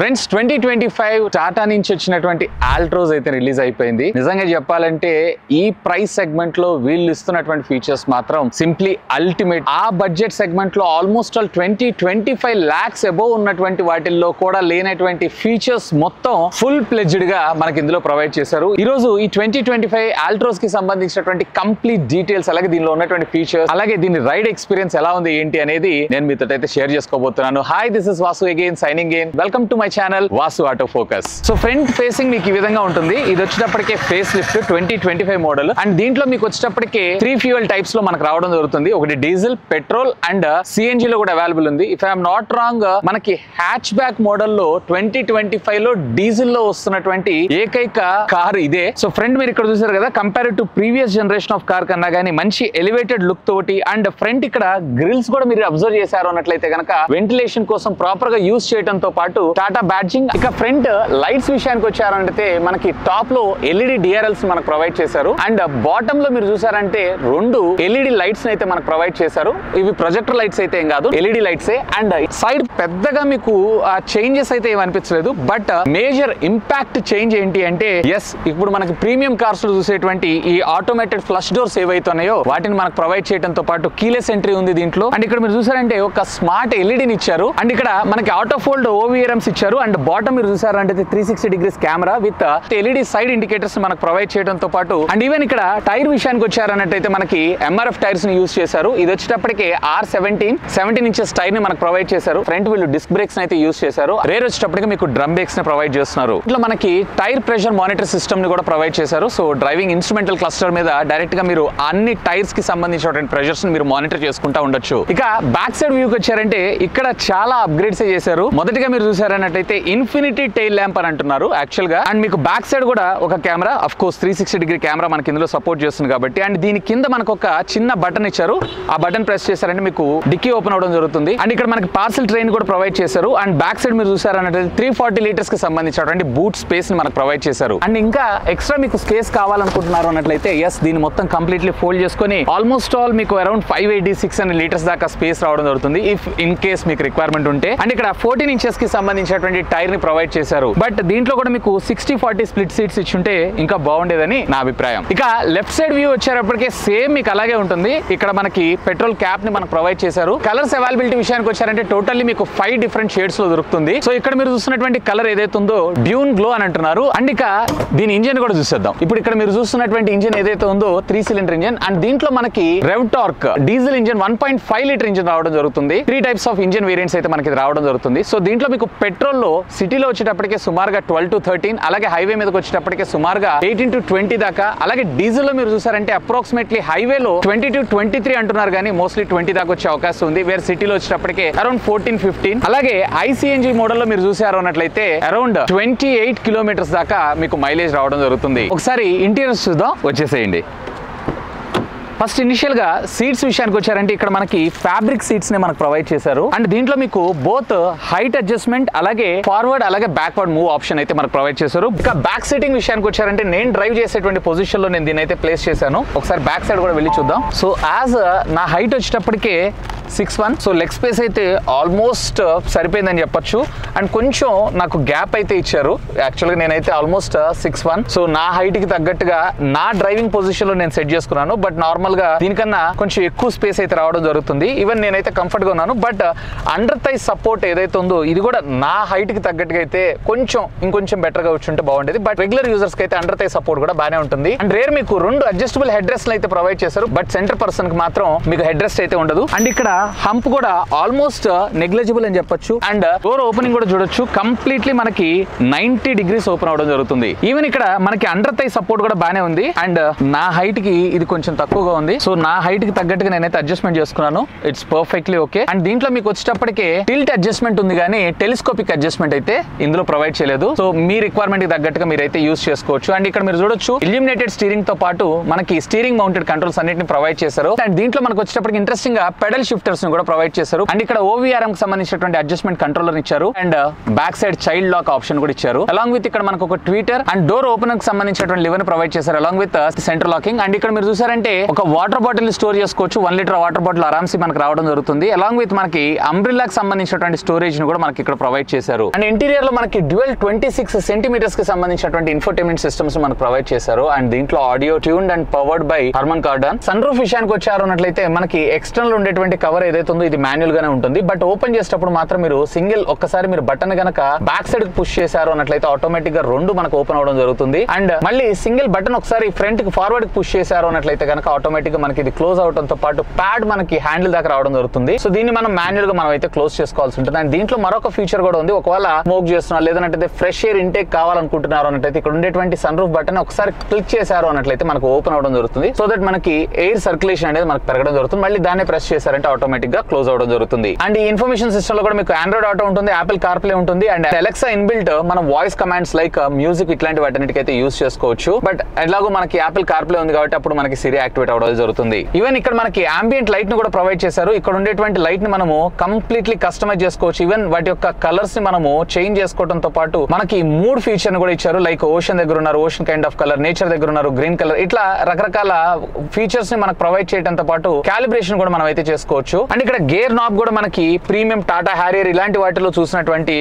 Friends 2025 Tata నుంచి వచ్చినటువంటి Altroz అయితే రిలీజ్ అయిపోయింది. నిజంగా చెప్పాలంటే ఈ ప్రైస్ సెగ్మెంట్ లో వీళ్ళు ఇస్తున్నటువంటి ఫీచర్స్ మాత్రం సింప్లీ అల్టిమేట్. ఆ బడ్జెట్ సెగ్మెంట్ లో ఆల్మోస్ట్ ఆల్ 20-25 lakhs అబోవ్ ఉన్నటువంటి వాటిల్లో కూడా లేనటువంటి ఫీచర్స్ మొత్తం ఫుల్ ప్లెడ్జ్డ్ గా మనకి ఇందులో ప్రొవైడ్ చేశారు. ఈ రోజు ఈ 2025 ఆల్ట్రోస్ కి సంబంధించినటువంటి కంప్లీట్ డీటెయిల్స్, అలాగే దీనిలో ఉన్నటువంటి ఫీచర్స్, అలాగే దీని రైడ్ ఎక్స్పీరియన్స్ ఎలా ఉంది ఏంటి అనేది నేను మీతో అయితే షేర్ చేసుకోబోతున్నాను. Hi, this is Vasu again signing in. Welcome to my channel Vasu auto focus. So front facing మీకు ఈ విధంగా ఉంటుంది. ఇది వచ్చేటప్పటికే ఫేస్ లిఫ్ట్ 2025 మోడల్ అండ్ దీంట్లో మీకు వచ్చేటప్పటికే 3 ఫ్యూయల్ టైప్స్ లో మనకు రావడం జరుగుతుంది. ఒకటి డీజిల్, పెట్రోల్ అండ్ సిఎన్జి లో కూడా అవైలబుల్ ఉంది. ఇఫ్ ఐఎమ్ నాట్ రాంగ్ మనకి హ్యాచ్ బ్యాక్ మోడల్ లో 2025 లో డీజిల్ లో వస్తున్నటువంటి ఏకైక కార్ ఇదే. సో ఫ్రంట్ మీరు ఇక్కడ చూసారు కదా, compare to previous generation of car కన్నా కానీ మంచి ఎలివేటెడ్ లుక్ తోటి అండ్ ఫ్రంట్ ఇక్కడ గ్రిల్స్ కూడా మీరు అబ్జర్వ్ చేశారు అన్నట్లయితే కనుక వెంటిలేషన్ కోసం ప్రాపర్ గా యూజ్ చేయడంతో పాటు టాటా బ్యాడ్జింగ్. ఇక ఫ్రంట్ లైట్స్ విషయానికి వచ్చారంటే మనకి టాప్ లో ఎల్ఈడి డిఆర్ఎల్స్ మనకు ప్రొవైడ్ చేశారు అండ్ బాటమ్ లో మీరు చూసారంటే 2 ఎల్ఈడి లైట్స్ అయితే మనకు ప్రొవైడ్ చేశారు. ఇవి ప్రొజెక్టర్ లైట్స్ అయితే ఏం కాదు, ఎల్ఈడి లైట్సే. అండ్ సైడ్ పెద్దగా మీకు చేంజెస్ అయితే ఏమి అనిపించలేదు. బట్ మేజర్ ఇంపాక్ట్ చేంజ్ ఏంటి అంటే ఎస్, ఇప్పుడు మనకి ప్రీమియం కార్స్ లో చూసేటువంటి ఈ ఆటోమేటెడ్ ఫ్లష్ డోర్స్ ఏవైతున్నాయో వాటిని మనకు ప్రొవైడ్ చేయడంతో పాటు కీలెస్ ఎంట్రీ ఉంది దీంట్లో. అండ్ ఇక్కడ మీరు చూసారంటే ఒక స్మార్ట్ ఎల్ఈడిని ఇచ్చారు అండ్ ఇక్కడ మనకి ఆటో ఫోల్డ్ ఓవీఆర్ఎంస్ ఇచ్చారు అండ్ బాటమ్ మీరు చూసారంటే 360 degrees camera with LED side indicators మనకు ప్రొవైడ్ చేయడంతో పాటు అండ్ ఈవెన్ ఇక్కడ టైర్ విషయానికి వచ్చారన్నట్టయితే మనకి ఎంఆర్ఎఫ్ టైర్స్ ని యూజ్ చేశారు. ఇది వచ్చేటప్పటికే R17 ఇంచెస్ టైర్ ని మనకు ప్రొవైడ్ చేశారు. ఫ్రంట్ వీళ్ళు డిస్క్ బ్రేక్స్ అయితే యూజ్ చేశారు. రేర్ వచ్చేటప్పటికి మీకు డ్రమ్ బ్రేక్స్ ని ప్రొవైడ్ చేస్తున్నారు. ఇట్లా మనకి టైర్ ప్రెషర్ మానిటర్ సిస్టమ్ ని కూడా ప్రొవైడ్ చేశారు. సో డ్రైవింగ్ ఇన్స్ట్రుమెంటల్ క్లస్టర్ మీద డైరెక్ట్ గా మీరు అన్ని టైర్స్ కి సంబంధించినటువంటి ప్రెషర్స్ ని మీరు మానిటర్ చేసుకుంటా ఉండొచ్చు. ఇక బ్యాక్ సైడ్ వ్యూకి వచ్చారంటే ఇక్కడ చాలా అప్గ్రేడ్స్ చేశారు. మొదటిగా మీరు చూసారన్నట్టయితే ఇన్ఫినిటీ టైల్ ల్యాంప్ అని అంటున్నారు యాక్చువల్ గా. అండ్ మీకు బ్యాక్ సైడ్ కూడా ఒక camera, of course 360 degree camera మనకి ఇందులో సపోర్ట్ చేస్తుంది కాబట్టి. అండ్ దీని కింద మనకు ఒక చిన్న బటన్ ఇచ్చారు. ఆ బటన్ ప్రెస్ చేశారంటే మీకు డిక్కీ ఓపెన్ అవడం జరుగుతుంది. అండ్ ఇక్కడ మనకి పార్సల్ ట్రైన్ కూడా ప్రొవైడ్ చేశారు. అండ్ బ్యాక్ సైడ్ మీరు చూసారన్నట్టు 340 liters కి సంబంధించినటువంటి బూట్ స్పేస్ ని మనకు ప్రొవైడ్ చేశారు. అండ్ ఇంకా ఎక్స్ట్రా మీకు స్పేస్ కావాలనుకుంటున్నారు అన్నట్లయితే ఎస్, దీన్ని మొత్తం కంప్లీట్లీ ఫోల్డ్ చేసుకొని ఆల్మోస్ట్ ఆల్ మీకు అరౌండ్ 580-600 liters దాకా స్పేస్ రావడం జరుగుతుంది ఇఫ్ ఇన్ కేస్ మీకు రిక్వైర్మెంట్ ఉంటే. అండ్ ఇక్కడ 14 inches కి సంబంధించినటువంటి టైర్ ని ప్రొవైడ్ చేశారు. బట్ దీంట్లో కూడా మీకు 60-40 స్ప్లిట్ సీట్స్ ఇచ్చుంటే ఇంకా బాగుండేదని నా అభిప్రాయం. ఇక లెఫ్ట్ సైడ్ వ్యూ వచ్చేటప్పటికే సేమ్ మీకు అలాగే ఉంటుంది. ఇక్కడ మనకి పెట్రోల్ క్యాప్ ని మనకు ప్రొవైడ్ చేశారు. కలర్స్ అవైలబిలిటీ విషయానికి వచ్చారంటే టోటల్లీ మీకు 5 different షేడ్స్ లో దొరుకుతుంది. సో ఇక్కడ మీరు చూస్తున్నటువంటి కలర్ ఏదైతే ఉందో డ్యూన్ గ్లో అని అంటున్నారు. అండ్ ఇక దీని ఇంజిన్ కూడా చూసేద్దాం. ఇప్పుడు ఇక్కడ మీరు చూస్తున్నటువంటి ఇంజిన్ ఏదైతే ఉందో 3 cylinder ఇంజిన్ అండ్ దీంట్లో మనకి rev torque diesel engine 1.5 liter engine రావడం జరుగుతుంది. 3 types ఆఫ్ ఇంజిన్ వేరియంట్స్ అయితే మనకి రావడం జరుగుతుంది. సో దీంట్లో మీకు పెట్రోల్ లో సిటీలో వచ్చేటప్పటికే సుమారుగా 12-13, అలాగే హైవే మీదకి వచ్చేటప్పటికే సుమారుగా 18-20 దాకా. అలాగే డీజిల్ లో మీరు చూసారంటే అప్రాక్సిమేట్లీ హైవేలో 20-23 అంటున్నారు కానీ మోస్ట్లీ 20 దాకా వచ్చే అవకాశం ఉంది. వేరే సిటీలో వచ్చేటప్పటికే అరౌండ్ 14-15. అలాగే ఐసీఎన్జీ మోడల్ లో మీరు చూసారు అన్నట్లయితే అరౌండ్ 28 kilometers దాకా మీకు మైలేజ్ రావడం జరుగుతుంది. ఒకసారి ఇంటీరియర్స్ చూద్దాం, వచ్చేసేయండి. ఫస్ట్ ఇనిషియల్ గా సీట్స్ విషయానికి వచ్చారంటే ఇక్కడ మనకి ఫ్యాబ్రిక్ సీట్స్ ని మనకు ప్రొవైడ్ చేశారు. అండ్ దీంట్లో మీకు బోత్ హైట్ అడ్జస్ట్మెంట్ అలాగే ఫార్వర్డ్ అలాగే బ్యాక్వర్డ్ మూవ్ ఆప్షన్ అయితే మనకు ప్రొవైడ్ చేశారు. ఇక బ్యాక్ సీటింగ్ విషయానికి వచ్చారంటే నేను డ్రైవ్ చేసేటువంటి పొజిషన్ లో నేను దీన్ని అయితే ప్లేస్ చేశాను. ఒకసారి బ్యాక్ సైడ్ కూడా వెళ్ళి చూద్దాం. సో యాజ్ నా హైట్ వచ్చేటప్పటికే 6'1", సో లెగ్ స్పేస్ అయితే ఆల్మోస్ట్ సరిపోయిందని చెప్పొచ్చు. అండ్ కొంచెం నాకు గ్యాప్ అయితే ఇచ్చారు. యాక్చువల్గా నేనైతే ఆల్మోస్ట్ 6'1", సో నా హైట్ కి తగ్గట్టుగా నా డ్రైవింగ్ పొజిషన్ లో నేను సెట్ చేసుకున్నాను. బట్ నార్మల్ గా దీనికన్నా కొంచెం ఎక్కువ స్పేస్ అయితే రావడం జరుగుతుంది. ఈవెన్ నేనైతే కంఫర్ట్ గా ఉన్నాను. బట్ అండర్ థై సపోర్ట్ ఏదైతే ఉందో ఇది కూడా నా హైట్ కి తగ్గట్టుగా అయితే ఇంకొంచెం బెటర్ గా వచ్చి బాగుండేది. బట్ రెగ్యులర్ యూజర్స్ కి అయితే అండర్ థై సపోర్ట్ కూడా బాగానే ఉంటుంది. అండ్ రేర్ మీకు 2 అడ్జస్టబుల్ హెడ్ రెస్ట్ అయితే ప్రొవైడ్ చేశారు. బట్ సెంటర్ పర్సన్ కి మాత్రం మీకు హెడ్ రెస్ట్ అయితే ఉండదు. అండ్ ఇక్కడ హంప్ కూడా ఆల్మోస్ట్ నెగ్లిజిబుల్ అని చెప్పొచ్చు. అండ్ డోర్ ఓపెనింగ్ కూడా చూడొచ్చు, కంప్లీట్లీ మనకి 90 degrees ఓపెన్ అవడం జరుగుతుంది. ఈవెన్ ఇక్కడ మనకి అండర్ థై సపోర్ట్ కూడా బాగానే ఉంది. అండ్ నా హైట్ కి ఇది కొంచెం తక్కువగా ఉంది. సో నా హైట్ కి తగ్గట్టుగా నేనైతే అడ్జస్ట్మెంట్ చేసుకున్నాను. It's perfectly okay. అండ్ దీంట్లో మీకు వచ్చేటప్పటికే టిల్ట్ అడ్జస్ట్మెంట్ ఉంది కానీ టెలిస్కోపిక్ అడ్జస్ట్మెంట్ అయితే ఇందులో ప్రొవైడ్ చేయలేదు. సో మీ రిక్వైర్మెంట్ కి తగ్గట్టుగా మీరైతే యూస్ చేసుకోవచ్చు. అండ్ ఇక్కడ మీరు చూడొచ్చు ఇల్యూమినేటెడ్ స్టీరింగ్ తో పాటు మనకి స్టీరింగ్ మౌంటెడ్ కంట్రోల్స్ అన్నిటిని ప్రొవైడ్ చేశారు. అండ్ దీంట్లో మనకు వచ్చేటప్పటికి ఇంట్రెస్టింగ్ గా పెడల్ షిఫ్టర్స్ ని కూడా ప్రొవైడ్ చేశారు. అండ్ ఇక్కడ ఓవీఆర్ఎం కి సంబంధించినటువంటి అడ్జస్ట్మెంట్ కంట్రోలర్ ఇచ్చారు. And back side child lock option కూడా ఇచ్చారు. అలాంగ్ విత్ ఇక్కడ మనకు ఒక ట్వీటర్ అండ్ డోర్ ఓపెనర్ కి సంబంధించినటువంటి లివర్ ని ప్రొవైడ్ చేశారు along with centre locking. And ఇక్కడ మీరు చూసారంటే ఒక వాటర్ బాటిల్ స్టోర్ చేసుకోవచ్చు. 1 లీటర్ వాటర్ బాటిల్ ఆరామ్సీ మనకి రావడం జరుగుతుంది. అలాంగ్ విత్ మనకి అంబ్రిల్లాకి సంబంధించినటువంటి స్టోరేజ్ ని కూడా మనకి ఇక్కడ ప్రొవైడ్ చేశారు. అండ్ ఇంటీరియర్ లో మనకి డ్యూయల్ 26 సెంటీమీటర్స్ కి సంబంధించినటువంటి ఇన్ఫోటైన్మెంట్ సిస్టమ్స్ మనకు ప్రొవైడ్ చేశారు. అండ్ దీంట్లో audio tuned and powered by Harman Kardon. Sunroof విషయానికి వచ్చారు అన్నట్లయితే మనకి ఎక్స్టర్నల్ ఉండేటువంటి కవర్ ఏదైతే ఉందో ఇది మాన్యువల్ గానే ఉంటుంది. బట్ ఓపెన్ చేసేటప్పుడు మాత్రం మీరు సింగిల్ ఒక్కసారి మీరు బటన్ గనక బ్యాక్ సైడ్ కి పుష్ చేశారు అన్నట్లయితే ఆటోమేటిక్ గా 2 మనకు ఓపెన్ అవడం జరుగుతుంది. అండ్ మళ్ళీ సింగిల్ బటన్ ఒకసారి ఫ్రంట్ కి ఫార్వర్డ్ కి పుష్ చేశారు అన్నట్లయితే కనుక ఆటోమేటిక్ గా మనకి ఇది క్లోజ్ అవడంతో పాటు ప్యాడ్ మనకి హ్యాండిల్ దాకా రావడం జరుగుతుంది. సో దీన్ని మనం మాన్యువల్ గా మనం అయితే క్లోజ్ చేసుకోవాల్సి ఉంటుంది. అండ్ దీంట్లో మరొక ఫీచర్ కూడా ఉంది. ఒకవేళ స్మోక్ చేస్తున్నారు లేదంటే ఫ్రెష్ ఎయిర్ ఇంటేక్ కావాలనుకుంటున్నారు అన్నట్లయితే ఇక్కడ ఉండేటువంటి సన్ రూఫ్ బటన్ ఒకసారి క్లిక్ చేశారు అన్నట్లయితే మనకు ఓపెన్ అవడం జరుగుతుంది. సో దట్ మనకి ఎయిర్ సర్క్యులేషన్ అనేది మనకు పెరగడం జరుగుతుంది. మళ్ళీ దాన్ని ప్రెస్ చేశారంటే ఆటోమేటిక్ గా క్లోజ్ అవడం జరుగుతుంది. అండ్ ఈ ఇన్ఫర్మేషన్ సిస్టమ్ లో కూడా మీకు ఆండ్రాయిడ్ ఆటో ఉంటుంది, యాపిల్ కార్ప్లే ఉంటుంది అండ్ అలెక్సా ఇన్బిల్ట్ మనం వాయిస్ కమాండ్స్ లైక్ మ్యూజిక్ ఇట్లాంటి వాటికైతే యూస్ చేసుకోవచ్చు. బట్ ఎలాగో మనకి యాపిల్ కార్ప్లే ఉంది కాబట్టి అప్పుడు మనకి సిరి యాక్టివేట్ అవడం జరుగుతుంది. ఈవెన్ ఇక్కడ మనకి అంబియంట్ లైట్ ని కూడా ప్రొవైడ్ చేశారు. ఇక్కడ ఉండేటువంటి లైట్ ని మనము కంప్లీట్లీ కస్టమైజ్ చేసుకోవచ్చు. ఈవెన్ వాటి యొక్క కలర్స్ ని మనము చేంజ్ చేసుకోవడంతో పాటు మనకి మూడ్ ఫీచర్ ని కూడా ఇచ్చారు. లైక్ ఓషన్ దగ్గర ఉన్నారు ocean kind of colour, nature దగ్గర ఉన్నారు గ్రీన్ కలర్, ఇట్లా రకరకాల ఫీచర్స్ ని మనకు ప్రొవైడ్ చేయడంతో పాటు క్యాలిబ్రేషన్ కూడా మనం అయితే చేసుకోవచ్చు. అండ్ ఇక్కడ గేర్ నాబ్ కూడా మనకి ప్రీమియం టాటా హ్యారియర్ ఇలాంటి వాటిలో చూసినటువంటి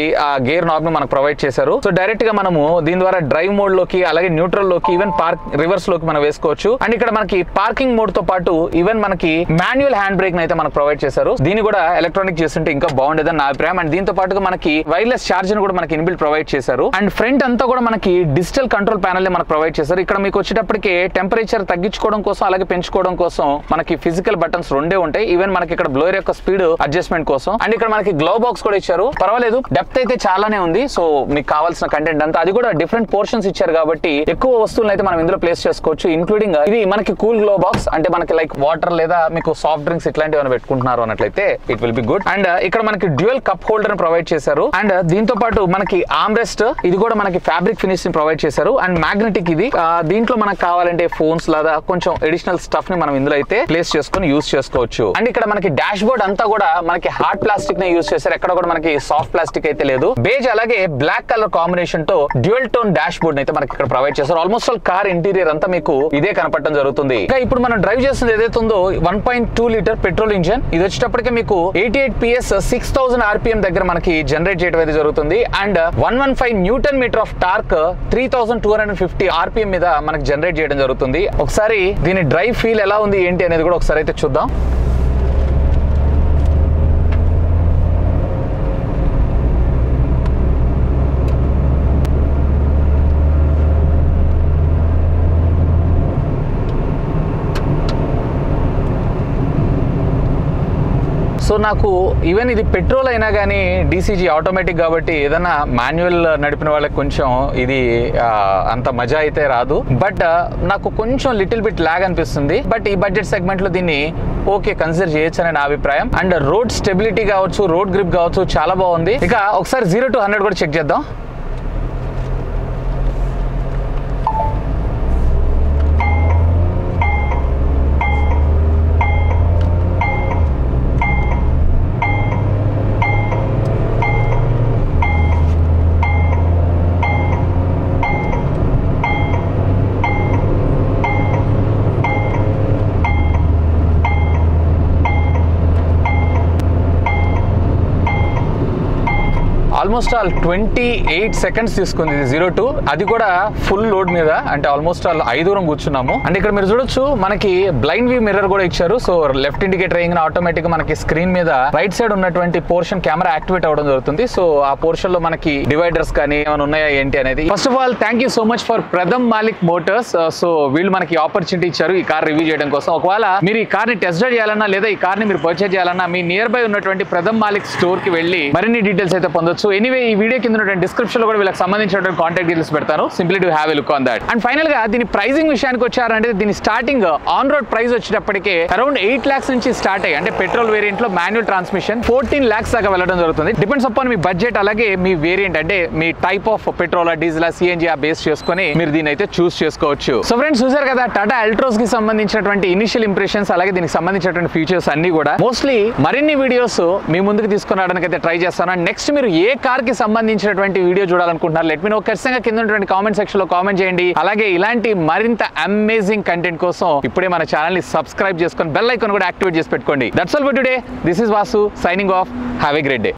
గేర్ నాబ్ ని మనకు ప్రొవైడ్ చేశారు. సో డైరెక్ట్ గా మనము దీని ద్వారా డ్రైవ్ మోడ్ లోకి అలాగే న్యూట్రల్ లోకి ఈవెన్ పార్క్ రివర్స్ లోకి మనం వేసుకోవచ్చు. అండ్ ఇక్కడ మనకి పార్కింగ్ మోడ్ తో పాటు ఈవెన్ మనకి మాన్యువల్ హ్యాండ్ బ్రేక్ అయితే మనకు ప్రొవైడ్ చేశారు. దీన్ని కూడా ఎలక్ట్రానిక్ చేస్తుంటే ఇంకా బాగుండేదని నా అభిప్రాయం. అండ్ దీంతో పాటుగా మనకి వైర్లెస్ ఛార్జర్ కూడా మనకి ఇన్బిల్ట్ ప్రొవైడ్ చేశారు. అండ్ ఫ్రంట్ అంతా కూడా మనకి డిజిటల్ కంట్రోల్ ప్యానల్ ని మనకు ప్రొవైడ్ చేశారు. ఇక్కడ మీకు వచ్చేటప్పటికి టెంపరేచర్ తగ్గించుకోవడం కోసం అలాగే పెంచుకోవడం కోసం మనకి ఫిజికల్ బటన్స్ రెండే ఉంటాయి. ఈవెన్ మనకి ఇక్కడ బ్లోయర్ యొక్క స్పీడ్ అడ్జస్ట్మెంట్ కోసం. అండ్ ఇక్కడ మనకి గ్లో బాక్స్ కూడా ఇచ్చారు. పర్వాలేదు, డెప్త్ అయితే చాలానే ఉంది. సో మీకు కావాల్సిన కంటెంట్ అంతా అది కూడా డిఫరెంట్ పోర్షన్స్ ఇచ్చారు కాబట్టి ఎక్కువ వస్తువులను అయితే మనం ఇందులో ప్లేస్ చేసుకోవచ్చు. ఇన్క్లూడింగ్ ఇది మనకి కూల్ గ్లో బాక్స్, అంటే మనకి లైక్ వాటర్ లేదా మీకు సాఫ్ట్ డ్రింక్స్ ఇట్లాంటివి పెట్టుకుంటున్నారు అన్నట్లయితే it will be good. And ఇక్కడ మనకి డ్యూయల్ కప్ హోల్డర్ ప్రొవైడ్ చేశారు. అండ్ దీంతో పాటు మనకి ఆర్మ్ రెస్ట్ ఇది కూడా మనకి ఫ్యాబ్రిక్ ఫినిష్ ని ప్రొవైడ్ చేశారు. అండ్ మ్యాగ్నెటిక్ ఇది దీంట్లో మనకు కావాలంటే ఫోన్స్ లేదా కొంచెం అడిషనల్ స్టఫ్ ని మనం ఇందులో అయితే ప్లేస్ చేసుకుని యూస్ చేసుకోవచ్చు. అండ్ ఇక్కడ మనకి డాష్ బోర్డ్ అంతా కూడా మనకి హార్డ్ ప్లాస్టిక్ ని యూస్ చేశారు. ఎక్కడ కూడా మనకి సాఫ్ట్ ప్లాస్టిక్ అయితే లేదు. బేజ్ అలాగే బ్లాక్ కలర్ కాంబినేషన్ తో డ్యూయల్ టోన్ డాష్ బోర్డ్ అయితే మనకి ఇక్కడ ప్రొవైడ్ చేశారు. ఆల్మోస్ట్ ఆల్ కార్ ఇంటీరియర్ అంతా మీకు ఇదే కనపడడం జరుగుతుంది. ఇంకా ఇప్పుడు మనం డ్రైవ్ చేస్తుంది ఏదైతే ఉందో 1.2 లీటర్ పెట్రోల్ ఇంజన్. ఇది వచ్చేటప్పటికే మీకు 88 PS 6000 RPM దగ్గర మనకి జనరేట్ చేయడం అయితే జరుగుతుంది. And 115 newton metre of torque 3250 RPM మీద మనకి జనరేట్ చేయడం జరుగుతుంది. ఒకసారి దీని డ్రైవ్ ఫీల్ ఎలా ఉంది ఏంటి అనేది కూడా ఒకసారి అయితే చూద్దాం. సో నాకు ఈవెన్ ఇది పెట్రోల్ అయినా కానీ డీసీజీ ఆటోమేటిక్ కాబట్టి ఏదైనా మాన్యువల్ నడిపిన వాళ్ళకి కొంచెం ఇది అంత మజా అయితే రాదు. బట్ నాకు కొంచెం లిటిల్ బిట్ లాగ్ అనిపిస్తుంది. బట్ ఈ బడ్జెట్ సెగ్మెంట్ లో దీన్ని ఓకే కన్సిడర్ చేయొచ్చు అని నా అభిప్రాయం. అండ్ రోడ్ స్టెబిలిటీ కావచ్చు, రోడ్ గ్రిప్ కావచ్చు, చాలా బాగుంది. ఇక ఒకసారి 0 to 100 కూడా చెక్ చేద్దాం. ఆల్మోస్ట్ ఆల్ 28 సెకండ్స్ తీసుకుంది 0 to, అది కూడా ఫుల్ లోడ్ మీద. అంటే ఆల్మోస్ట్ ఆల్ 5 దూరం కూర్చున్నాము. అండ్ ఇక్కడ మీరు చూడొచ్చు మనకి బ్లైండ్ వ్యూ మిర్రర్ కూడా ఇచ్చారు. సో లెఫ్ట్ ఇండికేటర్ వేయగానే ఆటోమేటిక్ గా మనకి స్క్రీన్ మీద రైట్ సైడ్ ఉన్నటువంటి పోర్షన్ కెమెరా యాక్టివేట్ అవడం జరుగుతుంది. సో ఆ పోర్షన్ లో మనకి డివైడర్స్ కానీ ఏమైనా ఉన్నాయా ఏంటి అనేది. First of all thank you so much for Pratham Malik Motors. So వీళ్ళు మనకి ఆపర్చునిటీ ఇచ్చారు ఈ కార్ రివ్యూ చేయడం కోసం. ఒకవేళ మీరు ఈ కార్ ని టెస్ట్ డ్రైవ్ చేయాలన్నా లేదా ఈ కార్ ని మీరు పర్చేజ్ చేయాలన్నా మీ నియర్ బై ఉన్నటువంటి ప్రథమ్ మాలిక్ స్టోర్ కి వెళ్ళి మరిన్ని డీటెయిల్స్ అయితే పొందొచ్చు. ఎనీవే ఈ వీడియో కింద డిస్క్రిప్షన్ లో కూడా వీళ్ళకి సంబంధించిన కాంటాక్ట్ డీటెయిల్స్ పెడతాను. Simply to have a look on that. And final గా దీని ప్రైసింగ్ విషయానికి వచ్చారంటే దీని స్టార్టింగ్ ఆన్ రోడ్ ప్రైస్ వచ్చేటప్పటికే అరౌండ్ 8 lakhs నుంచి స్టార్ట్ అయ్యి, అంటే పెట్రోల్ వేరియంట్ లో మాన్యువల్ ట్రాన్స్మిషన్ 14 lakhs దాకా వెళ్ళడం జరుగుతుంది. డిపెండ్స్ అపాన్ మీ బడ్జెట్ అలాగే మీ వేరియంట్, అంటే మీ type of petrol diesel CNG base చేసుకుని మీరు దీని అయితే చూస్ చేసుకోవచ్చు. సో ఫ్రెండ్స్ చూసారు కదా టాటా అల్ట్రోస్ కి సంబంధించినటువంటి ఇనిషియల్ ఇంప్రెషన్స్ అలాగే దీనికి సంబంధించినటువంటి ఫీచర్స్ అన్ని కూడా. మోస్ట్లీ మరిన్ని వీడియోస్ మీ ముందుకు తీసుకురావడానికి అయితే ట్రై చేస్తాను. అండ్ నెక్స్ట్ మీరు ఏ కార్ కి సంబంధించినటువంటి వీడియో చూడాలనుకుంటున్నారు లెట్ మీ నో. ఖచ్చితంగా కింద ఉన్నటువంటి కామెంట్ సెక్షన్ లో కామెంట్ చేయండి. అలాగే ఇలాంటి మరింత అమేజింగ్ కంటెంట్ కోసం ఇప్పుడే మన ఛానల్ ని సబ్స్క్రైబ్ చేసుకొని బెల్ ఐకాన్ కూడా యాక్టివేట్ చేసి పెట్టుకోండి. That's all for today. This is Vasu signing off. Have a great day.